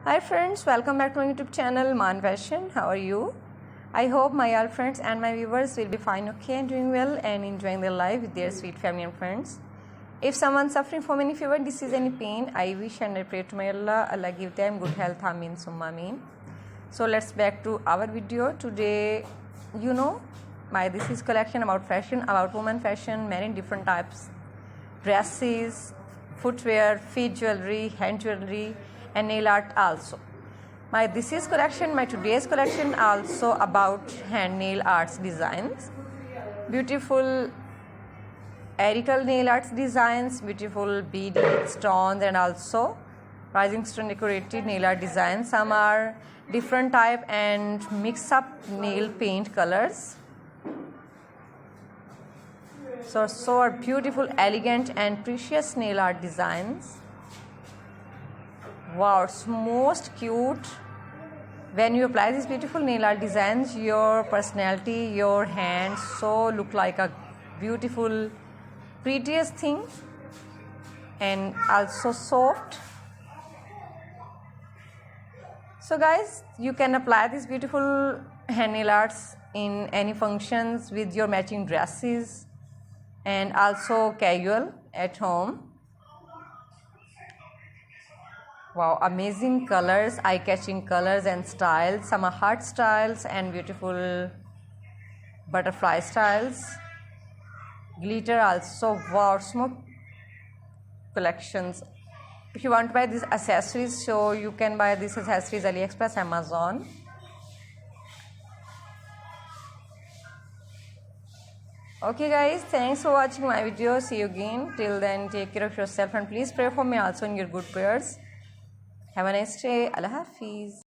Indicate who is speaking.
Speaker 1: Hi friends, welcome back to my YouTube channel Maan Fashion. How are you? I hope my all friends and my viewers will be fine, okay, and doing well and enjoying their life with their sweet family and friends. If someone suffering from any fever, disease, any pain, I wish and I pray to my Allah give them good health, Ameen Summa Ameen. So let's back to our video. Today, this is collection about fashion, about women fashion, many different types, dresses, footwear, feet jewelry, hand jewelry, and nail art also. My today's collection also about hand nail arts designs, beautiful aerial nail arts designs, beautiful beaded stones, and also rising stone decorated nail art designs. Some are different type and mix up nail paint colors. So are beautiful, elegant, and precious nail art designs. Wow, it's most cute. When you apply these beautiful nail art designs, your personality, your hands so look like a beautiful, prettiest thing, and also soft. So guys, you can apply these beautiful hand nail arts in any functions with your matching dresses and also casual at home. Wow, amazing colors, eye-catching colors and styles. Some are heart styles and beautiful butterfly styles. Glitter also. Wow, smoke collections. If you want to buy these accessories, so you can buy these accessories AliExpress, Amazon. Okay guys, thanks for watching my video. See you again. Till then, take care of yourself and please pray for me also in your good prayers. Have a nice day. Allah Hafiz.